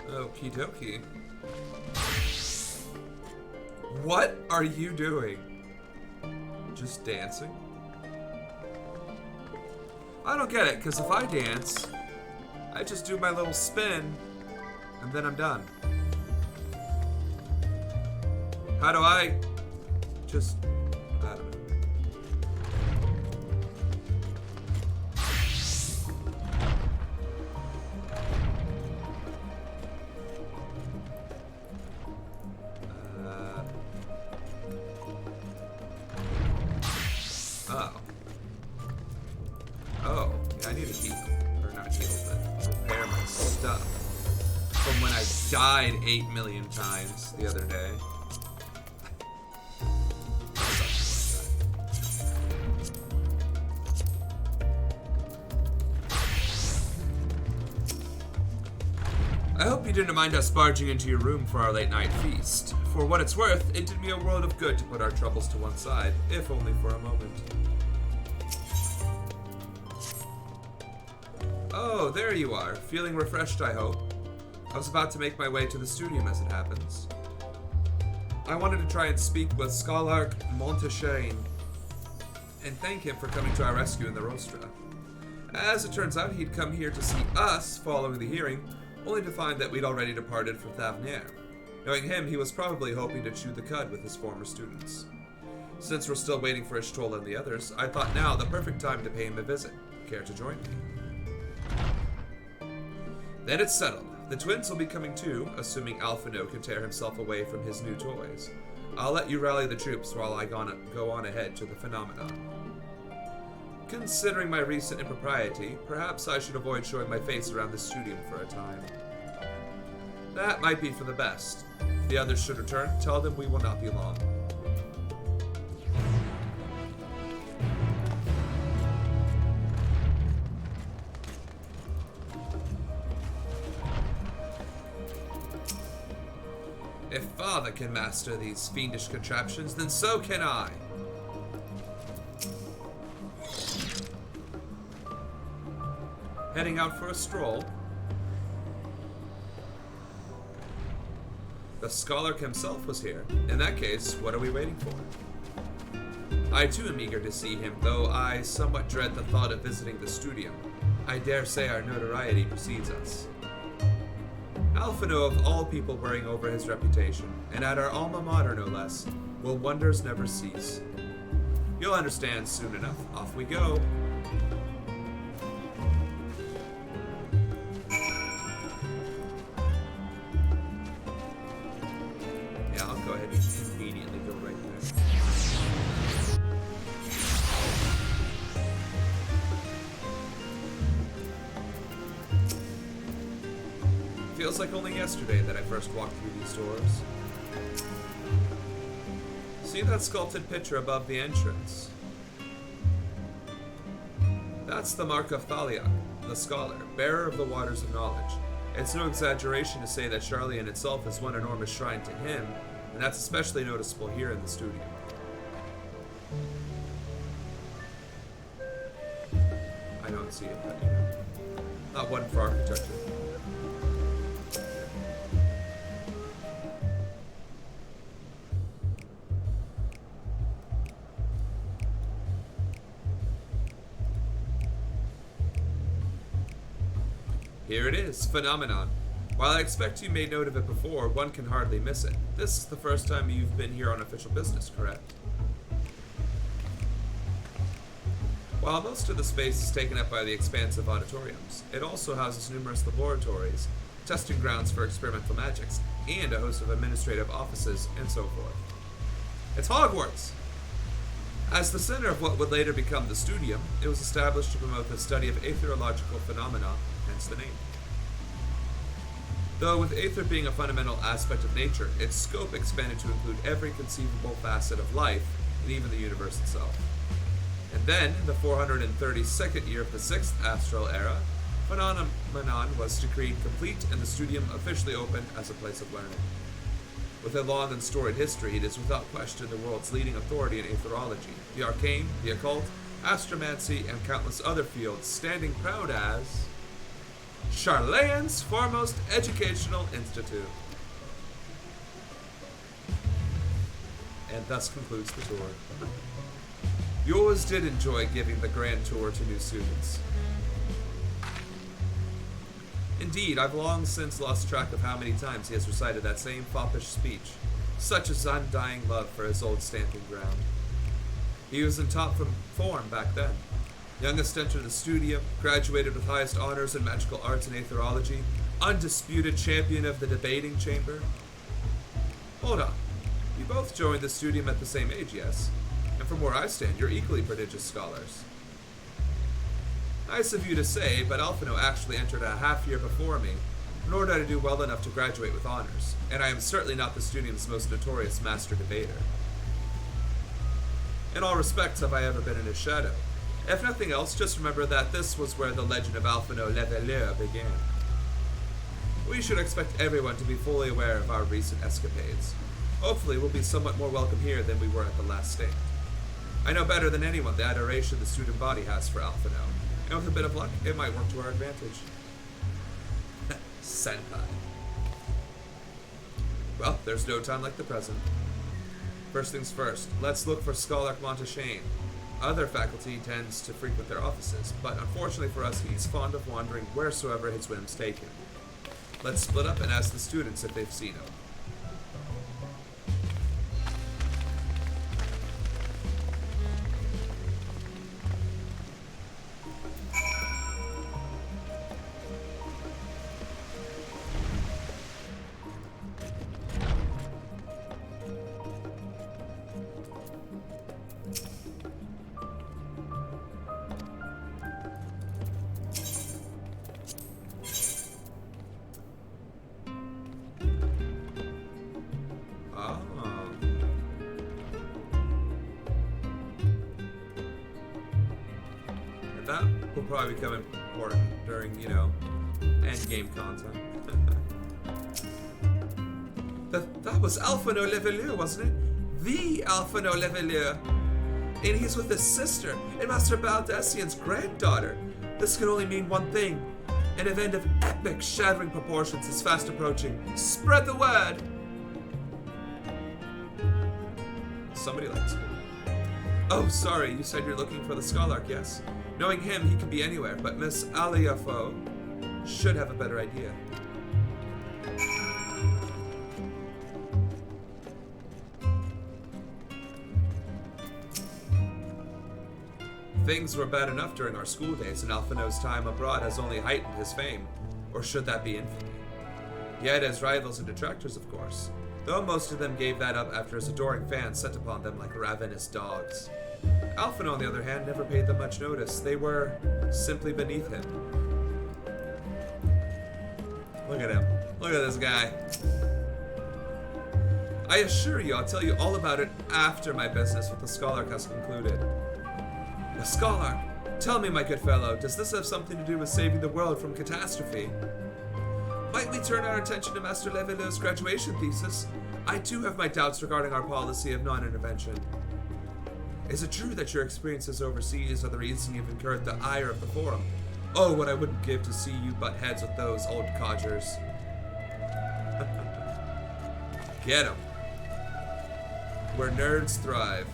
Okie dokie. What are you doing? Just dancing? I don't get it, because if I dance, I just do my little spin, and then I'm done. How do I just... I don't know. Oh, yeah, I need to heal. Or not heal, but repair my stuff. From when I died 8 million times the other day. I hope you didn't mind us barging into your room for our late night feast. For what it's worth, it did me a world of good to put our troubles to one side, if only for a moment. Oh, there you are. Feeling refreshed, I hope. I was about to make my way to the studium as it happens. I wanted to try and speak with Scholar Monteshane and thank him for coming to our rescue in the Rostra. As it turns out, he'd come here to see us following the hearing, only to find that we'd already departed for Thavner. Knowing him, he was probably hoping to chew the cud with his former students. Since we're still waiting for Ishtola and the others, I thought now the perfect time to pay him a visit. Care to join me? Then it's settled. The twins will be coming too, assuming Alphino can tear himself away from his new toys. I'll let you rally the troops while I go on ahead to the phenomenon. Considering my recent impropriety, perhaps I should avoid showing my face around the studium for a time. That might be for the best. If the others should return, tell them we will not be long. If Father can master these fiendish contraptions, then so can I. Heading out for a stroll. The Scholar himself was here. In that case, what are we waiting for? I too am eager to see him, though I somewhat dread the thought of visiting the studium. I dare say our notoriety precedes us. Alphino of all people worrying over his reputation, and at our alma mater no less, will wonders never cease. You'll understand soon enough. Off we go. Yeah, I'll go ahead and conveniently go right there. Feels like only yesterday that I first walked through these doors. See that sculpted picture above the entrance? That's the mark of Thaliak, the Scholar, bearer of the waters of knowledge. It's no exaggeration to say that Sharlayan itself is one enormous shrine to him, and that's especially noticeable here in the studio. I don't see it, but you know, not one for architecture. Here it is, Phenomenon. While I expect you made note of it before, one can hardly miss it. This is the first time you've been here on official business, correct? While most of the space is taken up by the expansive auditoriums, it also houses numerous laboratories, testing grounds for experimental magics, and a host of administrative offices, and so forth. It's Hogwarts! As the center of what would later become the Studium, it was established to promote the study of aetherological phenomena, hence the name. Though with aether being a fundamental aspect of nature, its scope expanded to include every conceivable facet of life, and even the universe itself. And then, in the 432nd year of the 6th Astral Era, Phenomenon was decreed complete and the Studium officially opened as a place of learning. With a long and storied history, it is without question the world's leading authority in aetherology, the arcane, the occult, astromancy, and countless other fields, standing proud as Charlene's foremost educational institute. And thus concludes the tour. You always did enjoy giving the grand tour to new students. Indeed, I've long since lost track of how many times he has recited that same foppish speech, such as undying love for his old stamping ground. He was in top form back then. Youngest entered the studium, graduated with highest honors in magical arts and aetherology, undisputed champion of the debating chamber. Hold on. You both joined the studium at the same age, yes? And from where I stand, you're equally prodigious scholars. Nice of you to say, but Alphino actually entered a half year before me, nor did I do well enough to graduate with honors, and I am certainly not the studium's most notorious master debater. In all respects have I ever been in his shadow. If nothing else, just remember that this was where the legend of Alphino Leveleur began. We should expect everyone to be fully aware of our recent escapades. Hopefully we'll be somewhat more welcome here than we were at the last stand. I know better than anyone the adoration the student body has for Alphino, and with a bit of luck, it might work to our advantage. Senpai. Well, there's no time like the present. First things first, let's look for Scholar Montaigne. Other faculty tends to frequent their offices, but unfortunately for us, he's fond of wandering wheresoever his whims take him. Let's split up and ask the students if they've seen him. That will probably become important during, endgame content. that was Alphino Leveleur, wasn't it? The Alphino Leveleur. And he's with his sister and Master Baldessian's granddaughter. This can only mean one thing. An event of epic, shattering proportions is fast approaching. Spread the word! Somebody likes it. Oh, sorry, you said you're looking for the Scholark, yes? Knowing him, he can be anywhere, but Miss Aliafo should have a better idea. Things were bad enough during our school days, and Alphino's time abroad has only heightened his fame. Or should that be infamy? He had his rivals and detractors, of course, though most of them gave that up after his adoring fans set upon them like ravenous dogs. Alphino, on the other hand, never paid them much notice. They were simply beneath him. Look at him. Look at this guy. I assure you, I'll tell you all about it after my business with the Scholark has concluded. The Scholark? Tell me, my good fellow, does this have something to do with saving the world from catastrophe? Might we turn our attention to Master Leveilleur's graduation thesis? I too have my doubts regarding our policy of non-intervention. Is it true that your experiences overseas are the reason you've incurred the ire of the Forum? Oh, what I wouldn't give to see you butt heads with those old codgers. Get 'em. Where nerds thrive.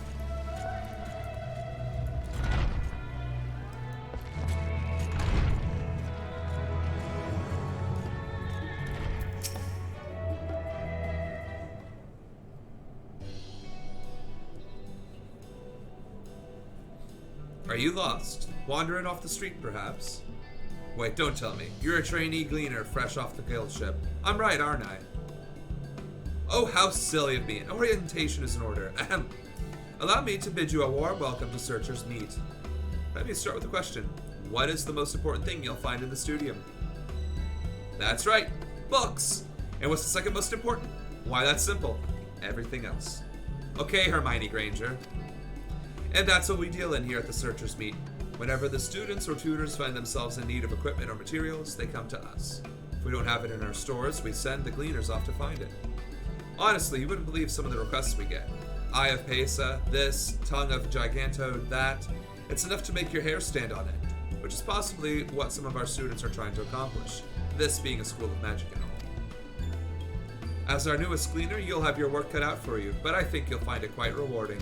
Are you lost? Wandering off the street, perhaps? Wait, don't tell me. You're a trainee gleaner fresh off the guild ship. I'm right, aren't I? Oh, how silly of me. Orientation is in order. Ahem. Allow me to bid you a warm welcome to Searcher's Meet. Let me start with a question. What is the most important thing you'll find in the studium? That's right, books! And what's the second most important? Why, that's simple. Everything else. Okay, Hermione Granger. And that's what we deal in here at the Searcher's Meet. Whenever the students or tutors find themselves in need of equipment or materials, they come to us. If we don't have it in our stores, we send the gleaners off to find it. Honestly, you wouldn't believe some of the requests we get. Eye of Pesa, this, tongue of Giganto, that. It's enough to make your hair stand on end, which is possibly what some of our students are trying to accomplish. this being a school of magic and all. As our newest gleaner, you'll have your work cut out for you, but I think you'll find it quite rewarding.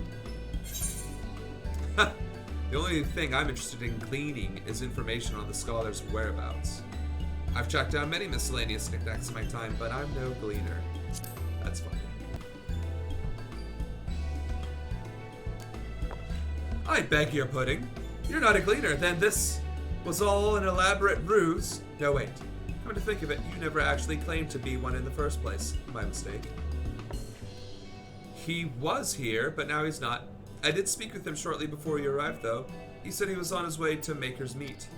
The only thing I'm interested in gleaning is information on the scholar's whereabouts. I've tracked down many miscellaneous knickknacks in my time, but I'm no gleaner. That's funny. I beg your pudding. You're not a gleaner, then this was all an elaborate ruse. No, wait. Come to think of it, you never actually claimed to be one in the first place. My mistake. He was here, but now he's not. I did speak with him shortly before you arrived, though. He said he was on his way to Maker's Meet.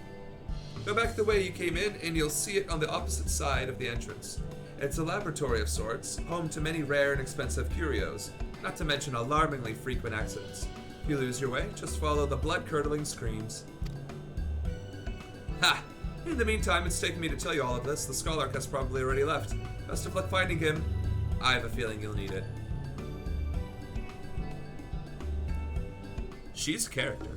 Go back the way you came in, and you'll see it on the opposite side of the entrance. It's a laboratory of sorts, home to many rare and expensive curios, not to mention alarmingly frequent accidents. If you lose your way, just follow the blood-curdling screams. Ha! In the meantime, it's taken me to tell you all of this. The Scholark has probably already left. Best of luck finding him. I have a feeling you'll need it. She's a character.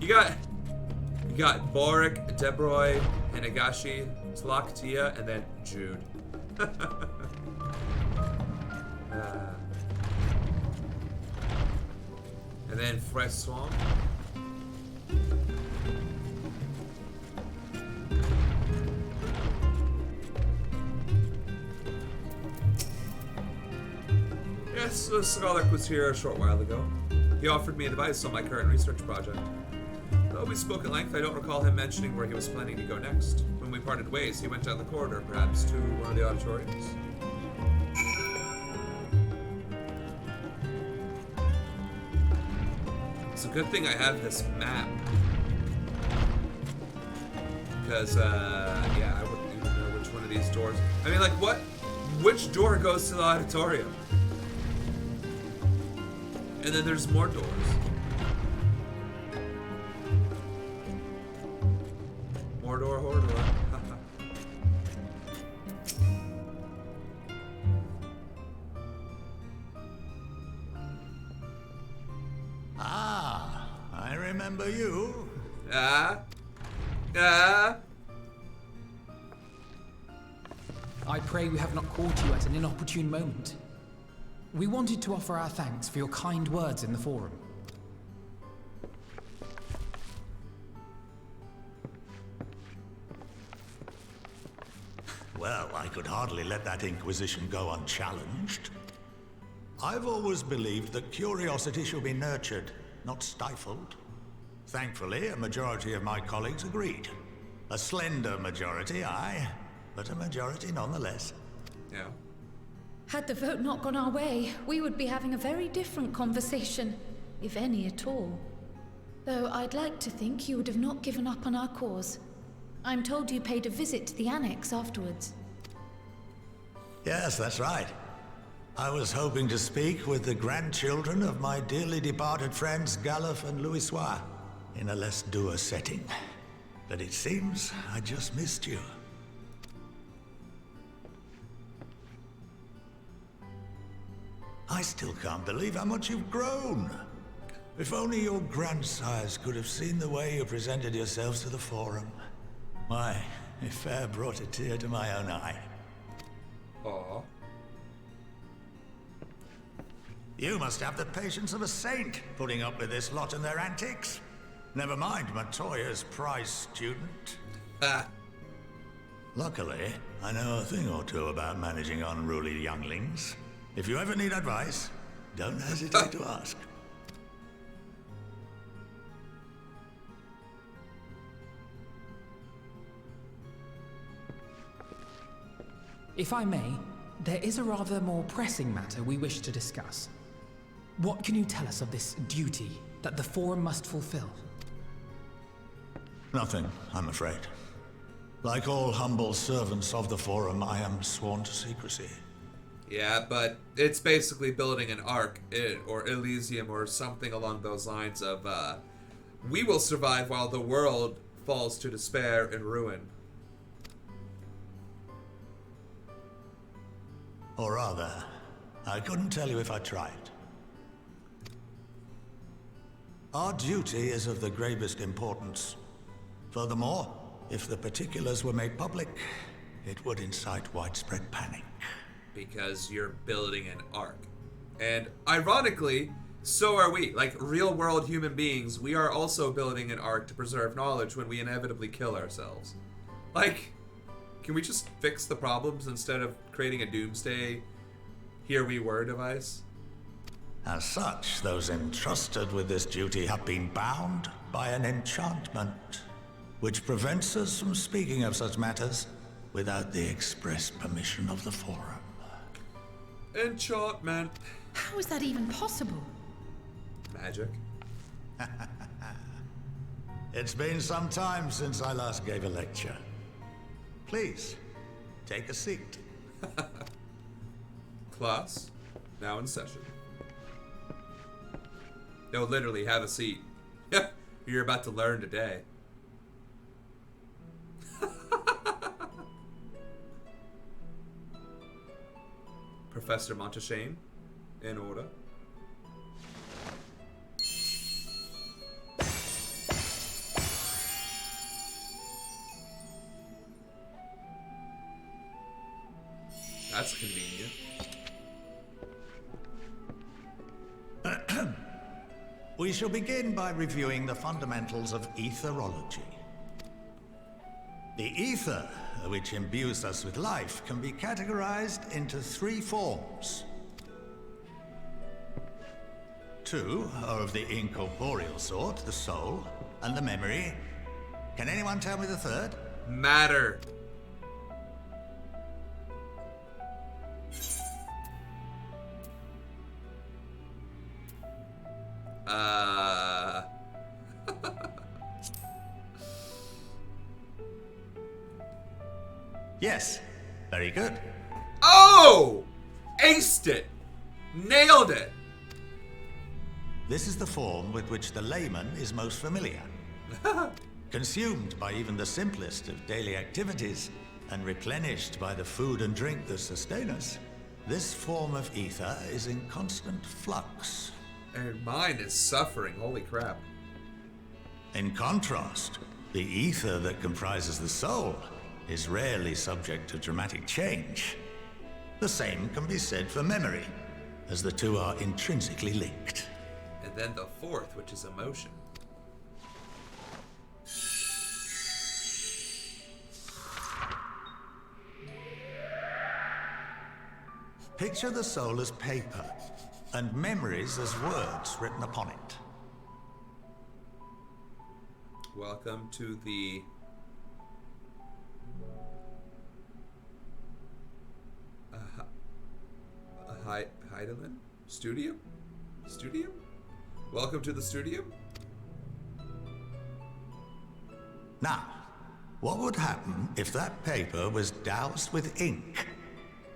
You got Boric, Debroy, Hinagashi, Tlaktia, and then Jude. And then Fresson. Yes, the Scholark was here a short while ago. He offered me advice on my current research project. Though we spoke at length, I don't recall him mentioning where he was planning to go next. When we parted ways, he went down the corridor, perhaps to one of the auditoriums. It's a good thing I have this map. Because, yeah, I wouldn't even know which one of these doors... I mean, like, what? Which door goes to the auditorium? And then there's more doors. Mordor, Hordor. Ah, I remember you. I pray we have not caught you at an inopportune moment. We wanted to offer our thanks for your kind words in the forum. Well, I could hardly let that Inquisition go unchallenged. I've always believed that curiosity should be nurtured, not stifled. Thankfully, a majority of my colleagues agreed. A slender majority, aye, but a majority nonetheless. Yeah. Had the vote not gone our way, we would be having a very different conversation, if any at all. Though I'd like to think you would have not given up on our cause. I'm told you paid a visit to the Annex afterwards. Yes, that's right. I was hoping to speak with the grandchildren of my dearly departed friends Galuf and Louisoix in a less dour setting. But it seems I just missed you. I still can't believe how much you've grown. If only your grandsires could have seen the way you presented yourselves to the Forum. Why, it fair brought a tear to my own eye. Aww. You must have the patience of a saint, putting up with this lot and their antics. Never mind Matoya's prize student. Luckily, I know a thing or two about managing unruly younglings. If you ever need advice, don't hesitate to ask. If I may, there is a rather more pressing matter we wish to discuss. What can you tell us of this duty that the Forum must fulfill? Nothing, I'm afraid. Like all humble servants of the Forum, I am sworn to secrecy. Yeah, but it's basically building an ark, or Elysium, or something along those lines of, we will survive while the world falls to despair and ruin. Or rather, I couldn't tell you if I tried. Our duty is of the gravest importance. Furthermore, if the particulars were made public, it would incite widespread panic. Because you're building an ark. And ironically, so are we. Like real-world human beings, we are also building an ark to preserve knowledge when we inevitably kill ourselves. Like, can we just fix the problems instead of creating a doomsday here we were device? As such, those entrusted with this duty have been bound by an enchantment, which prevents us from speaking of such matters without the express permission of the Forum. Enchantment. How is that even possible? Magic. It's been some time since I last gave a lecture. Please, take a seat. Class, now in session. No, literally, have a seat. You're about to learn today. Professor Monteshane, in order. That's convenient. We shall begin by reviewing the fundamentals of etherology. The ether, which imbues us with life, can be categorized into 3 forms. 2 are of the incorporeal sort, the soul, and the memory. Can anyone tell me the 3rd? Matter. Yes, very good. Oh! Aced it! Nailed it! This is the form with which the layman is most familiar. Consumed by even the simplest of daily activities, and replenished by the food and drink that sustain us, this form of ether is in constant flux. And mine is suffering, holy crap. In contrast, the ether that comprises the soul is rarely subject to dramatic change. The same can be said for memory, as the 2 are intrinsically linked. And then the 4th, which is emotion. Picture the soul as paper, and memories as words written upon it. Welcome to the Heidelin Studio? Studio? Welcome to the studio? Now, what would happen if that paper was doused with ink?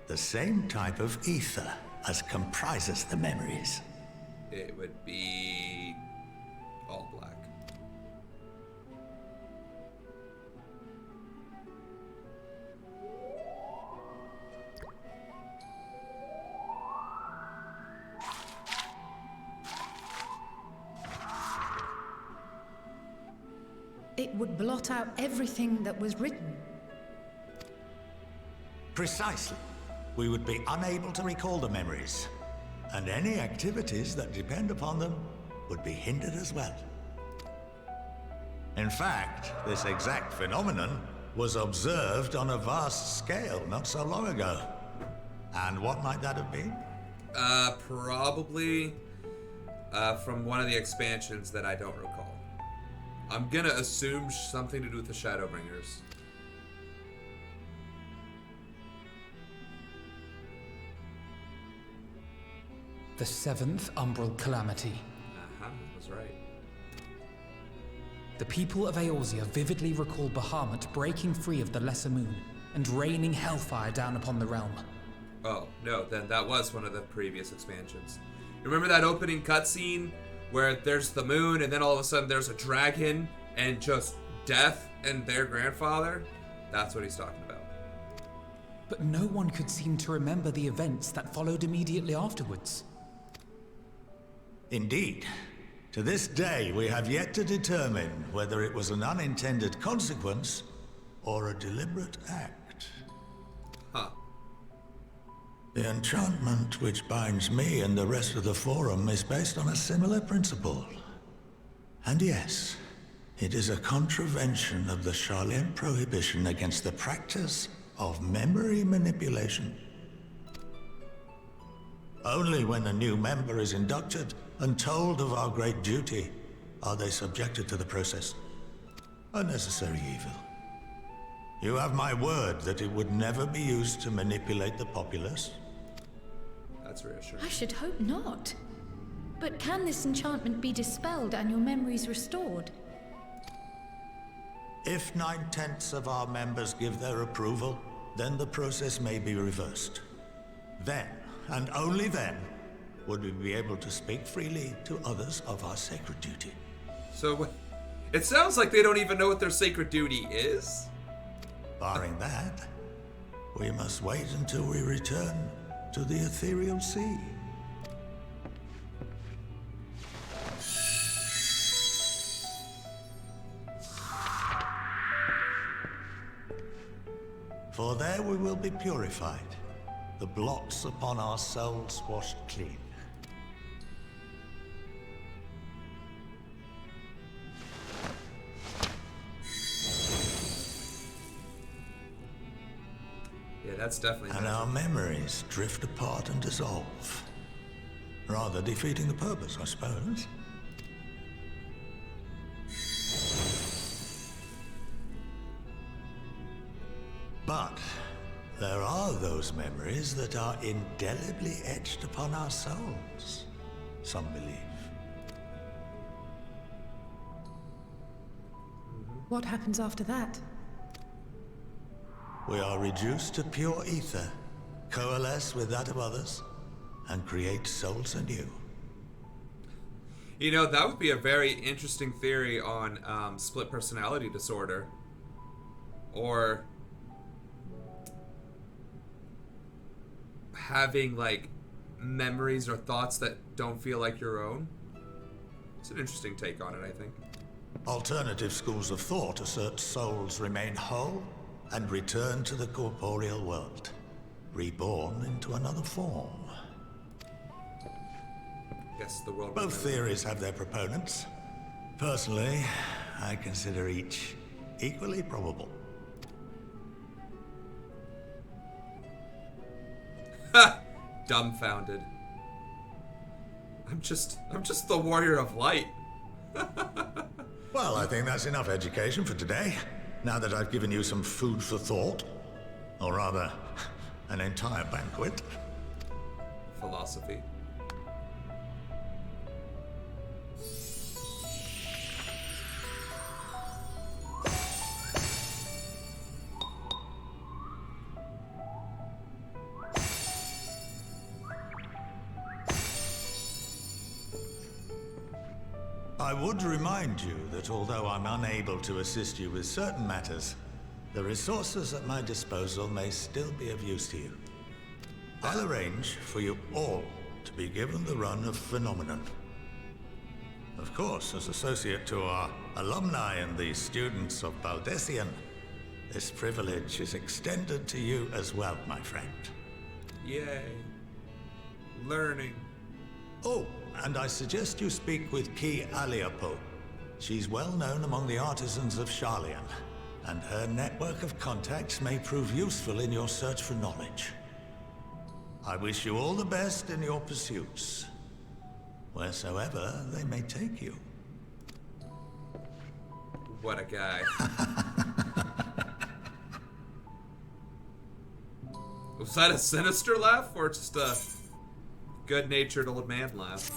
The same type of ether as comprises the memories. It would be all black. It would blot out everything that was written. Precisely. We would be unable to recall the memories, and any activities that depend upon them would be hindered as well. In fact, this exact phenomenon was observed on a vast scale not so long ago. And what might that have been? Probably from one of the expansions that I don't recall. I'm gonna assume something to do with the Shadowbringers. The 7th Umbral Calamity. Was right. The people of Eorzea vividly recall Bahamut breaking free of the Lesser Moon and raining hellfire down upon the realm. Oh, no, then that was one of the previous expansions. Remember that opening cutscene where there's the moon and then all of a sudden there's a dragon and just death and their grandfather? That's what he's talking about. But no one could seem to remember the events that followed immediately afterwards. Indeed. To this day, we have yet to determine whether it was an unintended consequence or a deliberate act. Huh. The enchantment which binds me and the rest of the Forum is based on a similar principle. And yes, it is a contravention of the Sharlayan prohibition against the practice of memory manipulation. Only when a new member is inducted and told of our great duty are they subjected to the process. A necessary evil. You have my word that it would never be used to manipulate the populace? That's reassuring. I should hope not. But can this enchantment be dispelled and your memories restored? If 9/10 of our members give their approval, then the process may be reversed. Then, and only then, would we be able to speak freely to others of our sacred duty. So, it sounds like they don't even know what their sacred duty is? Barring that, we must wait until we return to the ethereal sea. For there we will be purified, the blots upon our souls washed clean. Yeah, that's definitely And magic. our memories drift apart and dissolve, rather defeating the purpose, I suppose. But there are those memories that are indelibly etched upon our souls, some believe. What happens after that? We are reduced to pure ether, coalesce with that of others, and create souls anew. You know, that would be a very interesting theory on split personality disorder. Or having, like, memories or thoughts that don't feel like your own. It's an interesting take on it, I think. Alternative schools of thought assert souls remain whole and return to the corporeal world, reborn into another form. Guess the world. Both theories have their proponents. Personally, I consider each equally probable. Ha! Dumbfounded. I'm just the warrior of light. Well, I think that's enough education for today. Now that I've given you some food for thought. Or rather, an entire banquet. Philosophy. I would remind you that although I'm unable to assist you with certain matters, the resources at my disposal may still be of use to you. I'll arrange for you all to be given the run of Phenomenon. Of course, as associate to our alumni and the students of Baldessian, this privilege is extended to you as well, my friend. Yay. Learning. Oh, and I suggest you speak with Ki Aliapo. She's well known among the artisans of Sharlayan, and her network of contacts may prove useful in your search for knowledge. I wish you all the best in your pursuits, wheresoever they may take you. What a guy. Was that a sinister laugh or just a good-natured old man laugh?